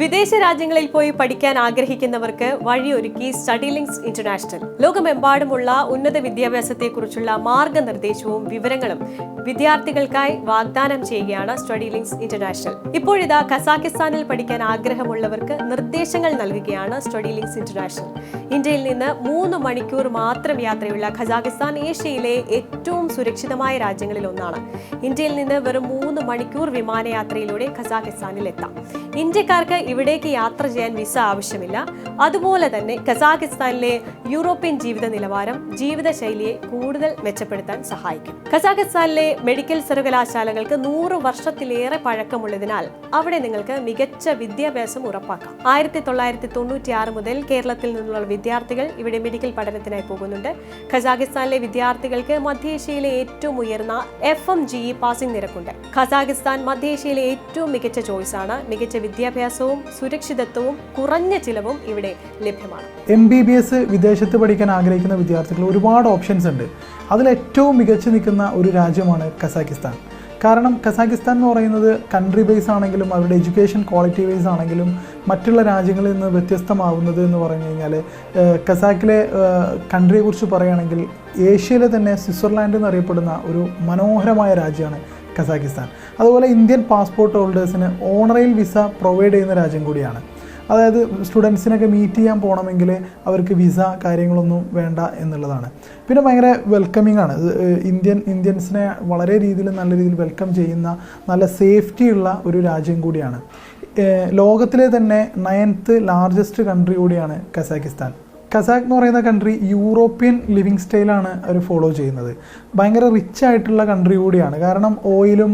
വിദേശ രാജ്യങ്ങളിൽ പോയി പഠിക്കാൻ ആഗ്രഹിക്കുന്നവർക്ക് വഴിയൊരുക്കി സ്റ്റഡി ലിങ്ക്സ് ഇന്റർനാഷണൽ. ലോകമെമ്പാടുമുള്ള ഉന്നത വിദ്യാഭ്യാസത്തെക്കുറിച്ചുള്ള മാർഗനിർദ്ദേശവും വിവരങ്ങളും വിദ്യാർത്ഥികൾക്കായി വാഗ്ദാനം ചെയ്യുകയാണ് സ്റ്റഡി ലിങ്ക്സ് ഇന്റർനാഷണൽ. ഇപ്പോഴിതാ കസാഖിസ്ഥാനിൽ പഠിക്കാൻ ആഗ്രഹമുള്ളവർക്ക് നിർദ്ദേശങ്ങൾ നൽകുകയാണ് സ്റ്റഡി ലിങ്ക്സ് ഇന്റർനാഷണൽ. ഇന്ത്യയിൽ നിന്ന് 3 മണിക്കൂർ മാത്രം യാത്രയുള്ള കസാഖിസ്ഥാൻ ഏഷ്യയിലെ ഏറ്റവും സുരക്ഷിതമായ രാജ്യങ്ങളിൽ ഒന്നാണ്. ഇന്ത്യയിൽ നിന്ന് വെറും 3 മണിക്കൂർ വിമാനയാത്രയിലൂടെ കസാഖിസ്ഥാനിൽ എത്താം. ഇന്ത്യക്കാർക്ക് ഇവിടേക്ക് യാത്ര ചെയ്യാൻ വിസ ആവശ്യമില്ല. അതുപോലെ തന്നെ കസാഖിസ്ഥാനിലെ യൂറോപ്യൻ ജീവിത നിലവാരം ജീവിതശൈലിയെ കൂടുതൽ മെച്ചപ്പെടുത്താൻ സഹായിക്കും. കസാഖിസ്ഥാനിലെ മെഡിക്കൽ സർവകലാശാലകൾക്ക് 100 വർഷത്തിലേറെ പഴക്കമുള്ളതിനാൽ അവിടെ നിങ്ങൾക്ക് മികച്ച വിദ്യാഭ്യാസം ഉറപ്പാക്കാം. 1996 മുതൽ കേരളത്തിൽ നിന്നുള്ള വിദ്യാർത്ഥികൾ ഇവിടെ മെഡിക്കൽ പഠനത്തിനായി പോകുന്നുണ്ട്. കസാഖിസ്ഥാനിലെ വിദ്യാർത്ഥികൾക്ക് മധ്യേഷ്യയിലെ ഏറ്റവും ഉയർന്ന FMGE പാസിംഗ് നിരക്കുണ്ട്. കസാഖിസ്ഥാൻ മധ്യേഷ്യയിലെ ഏറ്റവും മികച്ച ചോയ്സാണ്. മികച്ച വിദ്യാഭ്യാസവും സുരക്ഷിതത്വവും കുറഞ്ഞ ചിലവും ഇവിടെ ലഭ്യമാണ്. MBBS വിദേശത്ത് പഠിക്കാൻ ആഗ്രഹിക്കുന്ന വിദ്യാർത്ഥികൾ ഒരുപാട് ഓപ്ഷൻസ് ഉണ്ട്. അതിലേറ്റവും മികച്ചു നിൽക്കുന്ന ഒരു രാജ്യമാണ് കസാഖിസ്ഥാൻ. കാരണം കസാഖിസ്ഥാൻ എന്ന് പറയുന്നത് കൺട്രി ബേസ് ആണെങ്കിലും അവരുടെ എഡ്യൂക്കേഷൻ ക്വാളിറ്റി ബേസ് ആണെങ്കിലും മറ്റുള്ള രാജ്യങ്ങളിൽ നിന്ന് വ്യത്യസ്തമാവുന്നത് എന്ന് പറഞ്ഞു കഴിഞ്ഞാൽ കസാഖിലെ കൺട്രിയെക്കുറിച്ച് പറയുകയാണെങ്കിൽ ഏഷ്യയിലെ തന്നെ സ്വിറ്റ്സർലാൻഡ് എന്നറിയപ്പെടുന്ന ഒരു മനോഹരമായ രാജ്യമാണ് കസാഖിസ്ഥാൻ. അതുപോലെ ഇന്ത്യൻ പാസ്പോർട്ട് ഹോൾഡേഴ്സിന് ഓണറൈൽ വിസ പ്രൊവൈഡ് ചെയ്യുന്ന രാജ്യം കൂടിയാണ്. അതായത് സ്റ്റുഡൻസിനൊക്കെ മീറ്റ് ചെയ്യാൻ പോകണമെങ്കിൽ അവർക്ക് വിസ കാര്യങ്ങളൊന്നും വേണ്ട എന്നുള്ളതാണ്. പിന്നെ ഭയങ്കര വെൽക്കമിങ് ആണ്. ഇന്ത്യൻസിനെ വളരെ നല്ല രീതിയിൽ വെൽക്കം ചെയ്യുന്ന നല്ല സേഫ്റ്റി ഉള്ള ഒരു രാജ്യം കൂടിയാണ്. ലോകത്തിലെ തന്നെ 9th ലാർജസ്റ്റ് കൺട്രി കൂടിയാണ് കസാഖിസ്ഥാൻ. കസാഖ് എന്ന് പറയുന്ന കൺട്രി യൂറോപ്യൻ ലിവിങ് സ്റ്റൈലാണ് അവർ ഫോളോ ചെയ്യുന്നത്. ഭയങ്കര റിച്ച് ആയിട്ടുള്ള കൺട്രി കൂടിയാണ്. കാരണം ഓയിലും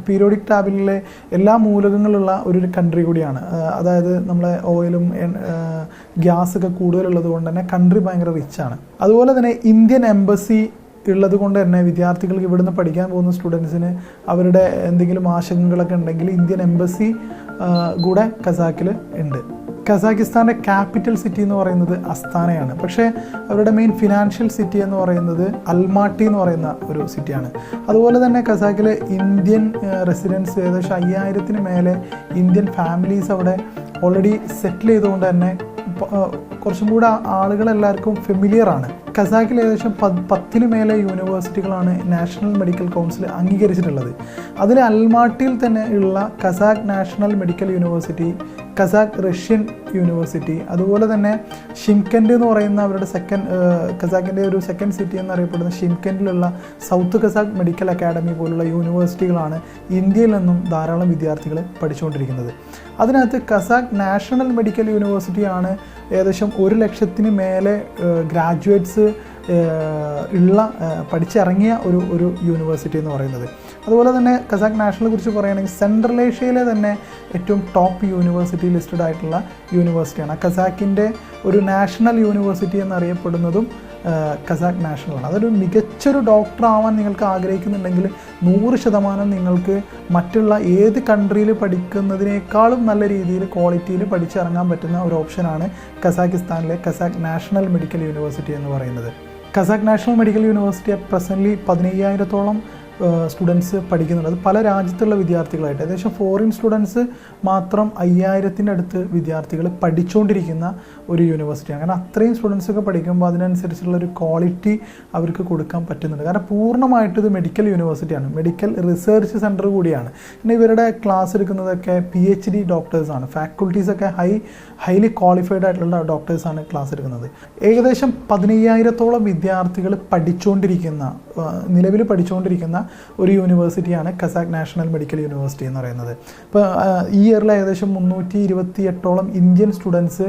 പീരിയോഡിക് ടാബിളിലെ എല്ലാ മൂലകങ്ങളുള്ള ഒരു കൺട്രി കൂടിയാണ്. അതായത് നമ്മളെ ഓയിലും ഗ്യാസൊക്കെ കൂടുതലുള്ളത് കൊണ്ട് തന്നെ കൺട്രി ഭയങ്കര റിച്ചാണ്. അതുപോലെ തന്നെ ഇന്ത്യൻ എംബസി ഉള്ളത് കൊണ്ട് തന്നെ വിദ്യാർത്ഥികൾക്ക് ഇവിടുന്ന് പഠിക്കാൻ പോകുന്ന സ്റ്റുഡൻസിന് അവരുടെ എന്തെങ്കിലും ആശങ്കകളൊക്കെ ഉണ്ടെങ്കിൽ ഇന്ത്യൻ എംബസി കൂടെ കസാഖിൽ ഉണ്ട്. കസാഖിസ്ഥാൻ്റെ ക്യാപിറ്റൽ സിറ്റി എന്ന് പറയുന്നത് അസ്താനയാണ്. പക്ഷേ അവരുടെ മെയിൻ ഫിനാൻഷ്യൽ സിറ്റി എന്ന് പറയുന്നത് അൽമാട്ടി എന്ന് പറയുന്ന ഒരു സിറ്റിയാണ്. അതുപോലെ തന്നെ കസാഖിലെ ഇന്ത്യൻ റെസിഡൻസ് ഏകദേശം 5000-ന് മേലെ ഇന്ത്യൻ ഫാമിലീസ് അവിടെ ഓൾറെഡി സെറ്റിൽ ചെയ്തുകൊണ്ട് തന്നെ കുറച്ചും കൂടെ ആളുകളെല്ലാവർക്കും ഫെമിലിയർ ആണ്. കസാഖിൽ ഏകദേശം 10-ന് മേലെ യൂണിവേഴ്സിറ്റികളാണ് നാഷണൽ മെഡിക്കൽ കൗൺസിൽ അംഗീകരിച്ചിട്ടുള്ളത്. അതിൽ അൽമാട്ടിയിൽ തന്നെ ഉള്ള Kazakh national medical university, Kazakh Russian university, അതുപോലെ തന്നെ ഷിംകെൻഡ് എന്ന് പറയുന്ന അവരുടെ കസാഖിൻ്റെ ഒരു സെക്കൻഡ് സിറ്റി എന്നറിയപ്പെടുന്ന ഷിംകെൻഡിലുള്ള സൗത്ത് കസാഖ് മെഡിക്കൽ അക്കാഡമി പോലുള്ള യൂണിവേഴ്സിറ്റികളാണ് ഇന്ത്യയിൽ നിന്നും ധാരാളം വിദ്യാർത്ഥികൾ പഠിച്ചുകൊണ്ടിരിക്കുന്നത്. അതിനകത്ത് കസാഖ് നാഷണൽ മെഡിക്കൽ യൂണിവേഴ്സിറ്റിയാണ് ഏകദേശം 1 ലക്ഷത്തിന് മേലെ ഗ്രാജുവേറ്റ്സ് ഉള്ള പഠിച്ചിറങ്ങിയ ഒരു യൂണിവേഴ്സിറ്റി എന്ന് പറയുന്നത്. അതുപോലെ തന്നെ കസാഖ് നാഷണലിനെ കുറിച്ച് പറയുകയാണെങ്കിൽ സെൻട്രൽ ഏഷ്യയിലെ തന്നെ ഏറ്റവും ടോപ്പ് യൂണിവേഴ്സിറ്റി ലിസ്റ്റഡ് ആയിട്ടുള്ള യൂണിവേഴ്സിറ്റിയാണ്. കസാഖിൻ്റെ ഒരു നാഷണൽ യൂണിവേഴ്സിറ്റി എന്നറിയപ്പെടുന്നതും കസാഖ് നാഷണലാണ്. അതൊരു മികച്ചൊരു ഡോക്ടർ ആവാൻ നിങ്ങൾക്ക് ആഗ്രഹിക്കുന്നുണ്ടെങ്കിൽ 100% നിങ്ങൾക്ക് മറ്റുള്ള ഏത് കൺട്രിയിൽ പഠിക്കുന്നതിനേക്കാളും നല്ല രീതിയിൽ ക്വാളിറ്റിയിൽ പഠിച്ചിറങ്ങാൻ പറ്റുന്ന ഒരു ഓപ്ഷനാണ് കസാഖിസ്ഥാനിലെ കസാഖ് നാഷണൽ മെഡിക്കൽ യൂണിവേഴ്സിറ്റി എന്ന് പറയുന്നത്. Kazakh national medical university presently 15,000-ഓളം സ്റ്റുഡൻസ് പഠിക്കുന്നുണ്ട്. അത് പല രാജ്യത്തുള്ള വിദ്യാർത്ഥികളായിട്ട് ഏകദേശം ഫോറിൻ സ്റ്റുഡൻസ് മാത്രം 5000-ൻ്റെ അടുത്ത് വിദ്യാർത്ഥികൾ പഠിച്ചുകൊണ്ടിരിക്കുന്ന ഒരു യൂണിവേഴ്സിറ്റിയാണ്. കാരണം അത്രയും സ്റ്റുഡൻസൊക്കെ പഠിക്കുമ്പോൾ അതിനനുസരിച്ചുള്ള ഒരു ക്വാളിറ്റി അവർക്ക് കൊടുക്കാൻ പറ്റുന്നുണ്ട്. കാരണം പൂർണ്ണമായിട്ട് ഇത് മെഡിക്കൽ യൂണിവേഴ്സിറ്റിയാണ്, മെഡിക്കൽ റിസർച്ച് സെൻറ്റർ കൂടിയാണ്. പിന്നെ ഇവരുടെ ക്ലാസ് എടുക്കുന്നതൊക്കെ PhD ഡോക്ടേഴ്സാണ്. ഫാക്കൽറ്റീസൊക്കെ ഹൈലി ക്വാളിഫൈഡ് ആയിട്ടുള്ള ഡോക്ടേഴ്സാണ് ക്ലാസ് എടുക്കുന്നത്. ഏകദേശം 15,000-ഓളം വിദ്യാർത്ഥികൾ നിലവിൽ പഠിച്ചുകൊണ്ടിരിക്കുന്ന ഒരു യൂണിവേഴ്സിറ്റിയാണ് കസാഖ് നാഷണൽ മെഡിക്കൽ യൂണിവേഴ്സിറ്റി എന്ന് പറയുന്നത്. ഇപ്പോൾ ഈ ഇയറിൽ ഏകദേശം 328-ഓളം ഇന്ത്യൻ സ്റ്റുഡൻസ്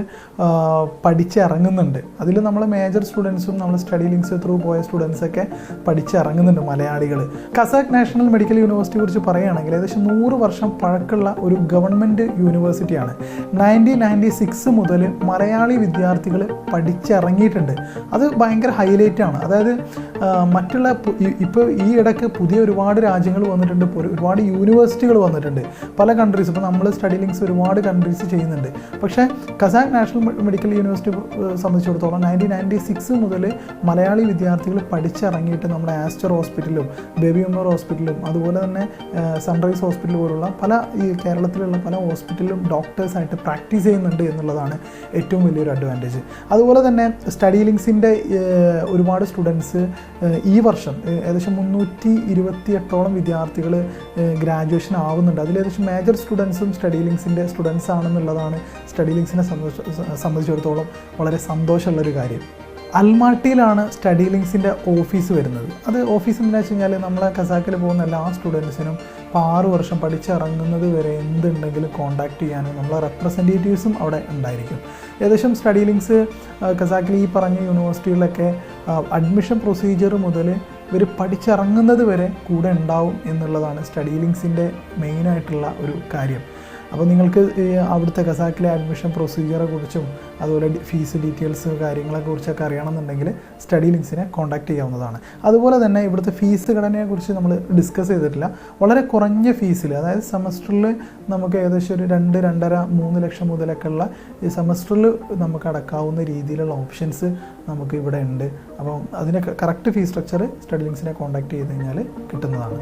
പഠിച്ചിറങ്ങുന്നുണ്ട്. അതിൽ നമ്മൾ മേജർ സ്റ്റുഡൻസും നമ്മൾ സ്റ്റഡി ലിങ്ക്സ് ത്രൂ പോയ സ്റ്റുഡൻസൊക്കെ പഠിച്ചിറങ്ങുന്നുണ്ട്, മലയാളികൾ. കസാഖ് നാഷണൽ മെഡിക്കൽ യൂണിവേഴ്സിറ്റിയെ കുറിച്ച് പറയുകയാണെങ്കിൽ ഏകദേശം 100 വർഷം പഴക്കമുള്ള ഒരു ഗവൺമെൻറ് യൂണിവേഴ്സിറ്റിയാണ്. 1996 മുതൽ മലയാളി വിദ്യാർത്ഥികൾ പഠിച്ചിറങ്ങിയിട്ടുണ്ട്. അത് ഭയങ്കര ഹൈലൈറ്റ് ആണ്. അതായത് മറ്റുള്ള ഇപ്പോൾ ഈ ഇടയ്ക്ക് പുതിയ ഒരുപാട് രാജ്യങ്ങൾ വന്നിട്ടുണ്ട്, ഒരുപാട് യൂണിവേഴ്സിറ്റികൾ വന്നിട്ടുണ്ട് പല കൺട്രീസ്. ഇപ്പോൾ നമ്മൾ സ്റ്റഡി ലിങ്ക്സ് ഒരുപാട് കൺട്രീസ് ചെയ്യുന്നുണ്ട്. പക്ഷേ കസാഖ് നാഷണൽ മെഡിക്കൽ യൂണിവേഴ്സിറ്റി സംബന്ധിച്ചിടത്തോളം 1996 മുതൽ മലയാളി വിദ്യാർത്ഥികൾ പഠിച്ചിറങ്ങിയിട്ട് നമ്മുടെ ആസ്റ്റർ ഹോസ്പിറ്റലും ബേബി ഉമ്മർ ഹോസ്പിറ്റലും അതുപോലെ തന്നെ സൺറൈസ് ഹോസ്പിറ്റൽ പോലുള്ള പല ഈ കേരളത്തിലുള്ള പല ഹോസ്പിറ്റലിലും ഡോക്ടേഴ്സായിട്ട് പ്രാക്ടീസ് ചെയ്യുന്നുണ്ട് എന്നുള്ളതാണ് ഏറ്റവും വലിയൊരു അഡ്വാൻറ്റേജ്. അതുപോലെ തന്നെ സ്റ്റഡി ലിങ്ക്സിൻ്റെ ഒരുപാട് സ്റ്റുഡൻസ് ഈ വർഷം ഏകദേശം 328ഓളം വിദ്യാർത്ഥികൾ ഗ്രാജുവേഷൻ ആവുന്നുണ്ട്. അതിലേകദേശം മേജർ സ്റ്റുഡൻസും സ്റ്റഡി ലിങ്ക്സിൻ്റെ സ്റ്റുഡൻസ് ആണെന്നുള്ളതാണ് സ്റ്റഡി ലിങ്ക്സിനെ സംബന്ധിച്ചിടത്തോളം വളരെ സന്തോഷമുള്ളൊരു കാര്യം. അൽമാട്ടിയിലാണ് സ്റ്റഡി ലിങ്ക്സിൻ്റെ ഓഫീസ് വരുന്നത്. അത് ഓഫീസ് എന്താണെന്ന് വെച്ച് കഴിഞ്ഞാൽ നമ്മളെ കസാക്കിൽ പോകുന്ന എല്ലാ സ്റ്റുഡൻസിനും ഇപ്പോൾ 6 വർഷം പഠിച്ചിറങ്ങുന്നത് വരെ എന്തുണ്ടെങ്കിലും കോൺടാക്റ്റ് ചെയ്യാനും നമ്മളെ റെപ്രസെൻറ്റേറ്റീവ്സും അവിടെ ഉണ്ടായിരിക്കും. ഏകദേശം സ്റ്റഡി ലിങ്ക്സ് കസാക്കിൽ ഈ പറഞ്ഞ യൂണിവേഴ്സിറ്റികളിലൊക്കെ അഡ്മിഷൻ പ്രൊസീജിയർ മുതൽ ഇവർ പഠിച്ചിറങ്ങുന്നത് വരെ കൂടെ ഉണ്ടാവും എന്നുള്ളതാണ് സ്റ്റഡി ലിങ്ക്സിൻ്റെ മെയിനായിട്ടുള്ള ഒരു കാര്യം. അപ്പോൾ നിങ്ങൾക്ക് അവിടുത്തെ കസാക്കിലെ അഡ്മിഷൻ പ്രൊസീജിയറെ കുറിച്ചും അതുപോലെ ഫീസ് ഡീറ്റെയിൽസ് കാര്യങ്ങളെക്കുറിച്ചൊക്കെ അറിയണമെന്നുണ്ടെങ്കിൽ സ്റ്റഡി ലിങ്ക്സിനെ കോൺടാക്റ്റ് ചെയ്യാവുന്നതാണ്. അതുപോലെ തന്നെ ഇവിടുത്തെ ഫീസ് ഘടനയെക്കുറിച്ച് നമ്മൾ ഡിസ്കസ് ചെയ്തിട്ടില്ല. വളരെ കുറഞ്ഞ ഫീസിൽ, അതായത് സെമസ്റ്ററിൽ നമുക്ക് ഏകദേശം ഒരു 2-2.5-3 ലക്ഷം മുതലൊക്കെ ഉള്ള ഈ സെമസ്റ്ററിൽ നമുക്ക് അടക്കാവുന്ന രീതിയിലുള്ള ഓപ്ഷൻസ് നമുക്ക് ഇവിടെ ഉണ്ട്. അപ്പം അതിൻ്റെ കറക്റ്റ് ഫീസ് സ്ട്രക്ചർ സ്റ്റഡി ലിങ്ക്സിനെ കോൺടാക്റ്റ് ചെയ്ത് കഴിഞ്ഞാൽ കിട്ടുന്നതാണ്.